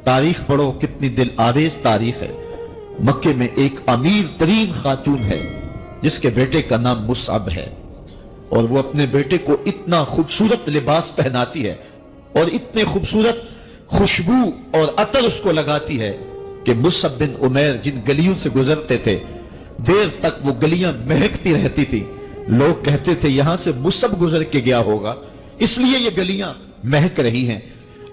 तारीख पढ़ो, कितनी दिल आवेज तारीख है। मक्के में एक अमीर तरीन खातून है जिसके बेटे का नाम मुसअब है, और वो अपने बेटे को इतना खूबसूरत लिबास पहनाती है और इतने खूबसूरत खुशबू और अतर उसको लगाती है कि मुसअब बिन उमैर जिन गलियों से गुजरते थे देर तक वो गलियां महकती रहती थी। लोग कहते थे यहां से मुसअब गुजर के गया होगा इसलिए ये गलियां महक रही हैं।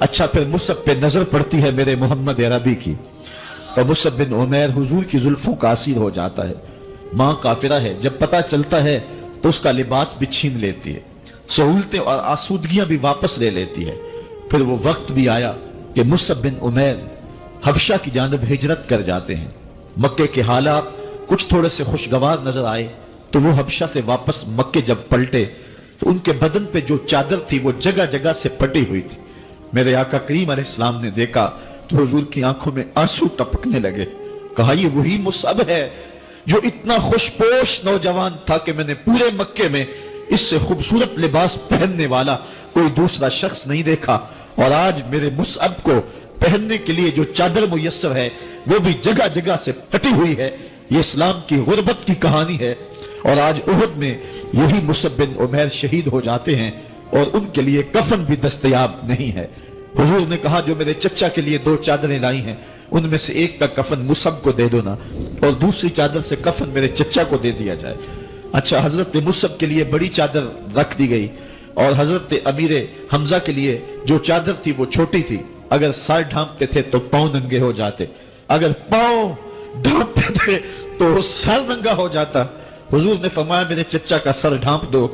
अच्छा, फिर मुसअब पे नजर पड़ती है मेरे मोहम्मद अरबी की, और मुसअब बिन उमैर हुजूर की जुल्फों का असीर हो जाता है। मां काफिरा है, जब पता चलता है तो उसका लिबास भी छीन लेती है, सहूलतें और आसूदगियां भी वापस ले लेती है। फिर वो वक्त भी आया कि मुसअब बिन उमैर हबशा की जानब हिजरत कर जाते हैं। मक्के के हालात कुछ थोड़े से खुशगवार नजर आए तो वो हबशा से वापस मक्के जब पलटे तो उनके बदन पे जो चादर थी वो जगह जगह से फटी हुई थी। मेरे आका करीम अलैहिस्सलाम ने देखा तो हुजूर की आंखों में आंसू टपकने लगे। कहा, ये वही मुसअब है जो इतना खुशपोश नौजवान था कि मैंने पूरे मक्के में इससे खूबसूरत लिबास पहनने वाला कोई दूसरा शख्स नहीं देखा, और आज मेरे मुसअब को पहनने के लिए जो चादर मुयस्सर है वो भी जगह जगह से फटी हुई है। ये इस्लाम की गुर्बत की कहानी है, और आज उहद में यही मुसअब बिन उमैर शहीद हो जाते हैं और उनके लिए कफन भी दस्तयाब नहीं है। हुजूर ने कहा, जो मेरे चचा के लिए 2 चादरें लाई हैं उनमें से एक का कफन मुसअब को दे दो ना, और दूसरी चादर से कफन मेरे चचा को दे दिया जाए। अच्छा, हजरत मुसअब के लिए बड़ी चादर रख दी गई, और हजरत अमीर हमजा के लिए जो चादर थी वो छोटी थी। अगर सर ढांपते थे तो पांव नंगे हो जाते, अगर पांव ढांपते थे तो सर नंगा हो जाता। हुजूर ने फरमाया, मेरे चचा का सर ढांप दो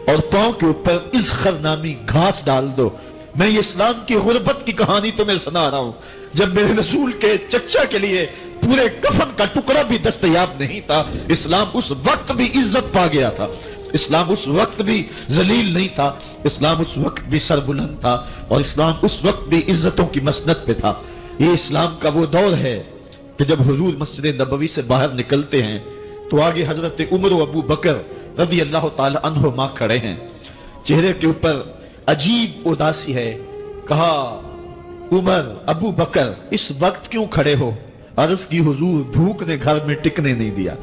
और पांव के ऊपर इज़्खर नामी घास डाल दो। मैं ये इस्लाम की गुर्बत की कहानी तुम्हें सुना रहा हूं, जब मेरे रसूल के चचा के लिए पूरे कफन का टुकड़ा भी दस्तयाब नहीं था। इस्लाम उस वक्त भी इज्जत पा गया था, इस्लाम उस वक्त भी जलील नहीं था, इस्लाम उस वक्त भी सरबुलंद था, और इस्लाम उस वक्त भी इज्जतों की मसनद पे था। ये इस्लाम का वो दौर है कि जब हुजूर मस्जिद नबवी से बाहर निकलते हैं तो आगे हजरत उमर व अबू बकर रज़ी अल्लाह ताला अन्हुमा खड़े हैं। चेहरे के ऊपर अजीब उदासी है। कहा, उमर, अबू बकर, इस वक्त क्यों खड़े हो? अर्ज की, हुजूर, भूख ने घर में टिकने नहीं दिया।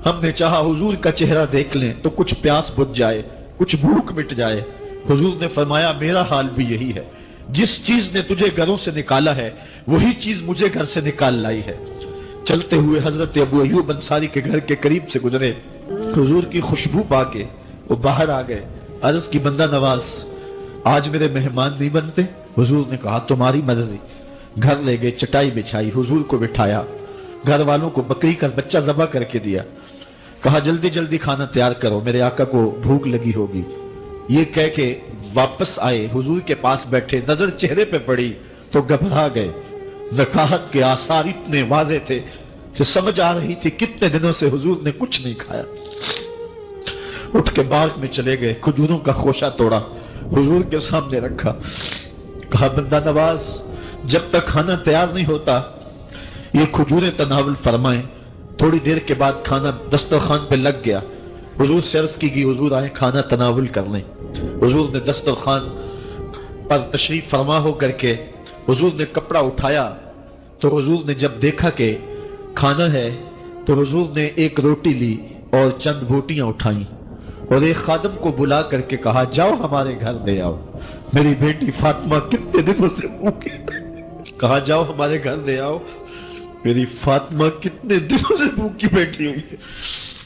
हमने चाहा हुजूर का चेहरा देख लें तो कुछ प्यास बुझ जाए, कुछ भूख मिट जाए। हुजूर ने फरमाया, मेरा हाल भी यही है। जिस चीज ने तुझे घरों से निकाला है वही चीज मुझे घर से निकाल लाई है। चलते हुए हजरत अबू अय्यूब अंसारी के घर के करीब से गुजरे, हुजूर की खुशबू पाके वो बाहर आ गए। अर्ज की, बंदा नवाज, आज मेरे मेहमान नहीं बनते? हुजूर ने कहा, तुम्हारी मर्जी। घर ले गए, चटाई बिछाई, हुजूर को बिठाया, घर वालों को बकरी का बच्चा ज़बह करके दिया। कहा, जल्दी जल्दी खाना तैयार करो, मेरे आका को भूख लगी होगी। ये कह के वापस आए, हुजूर के पास बैठे, नजर चेहरे पे पड़ी तो घबरा गए। ज़कात के आसार इतने वाजे थे कि समझ आ रही थी कितने दिनों से हुजूर ने कुछ नहीं खाया। उठ के बाग में चले गए, खजूरों का खोशा तोड़ा, हुजूर के सामने रखा। कहा, बंदा नवाज, जब तक खाना तैयार नहीं होता ये खजूरें तनावुल फरमाएं। थोड़ी देर के बाद खाना दस्तरखान पे लग गया। हुजूर से अर्ज की गई, हुजूर आए खाना तनावुल कर लें। हुजूर ने दस्तरखान पर तशरीफ फरमा हो करके हुजूर ने कपड़ा उठाया तो हुजूर ने जब देखा कि खाना है तो हुजूर ने एक रोटी ली और चंद बोटियां उठाई और एक खादम को बुला करके कहा, जाओ हमारे घर ले आओ, मेरी बेटी फातिमा कितने दिनों से भूखी। कहा, जाओ हमारे घर ले आओ, मेरी फातिमा कितने दिनों से भूखी बैठी हुई है।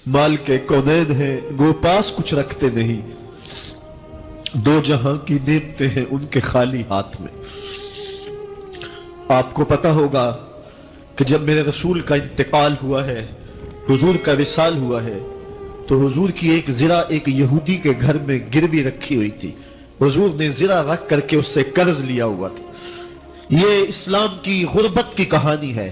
माल के कौनैन है, गोपास कुछ रखते नहीं, 2 जहां की नेमतें हैं उनके खाली हाथ में। आपको पता होगा कि जब मेरे रसूल का इंतकाल हुआ है, हुजूर का विसाल हुआ है, तो हुजूर की एक ज़िरा एक यहूदी के घर में गिरवी रखी हुई थी। हुजूर ने ज़िरा रख करके उससे कर्ज लिया हुआ था। ये इस्लाम की गुर्बत की कहानी है।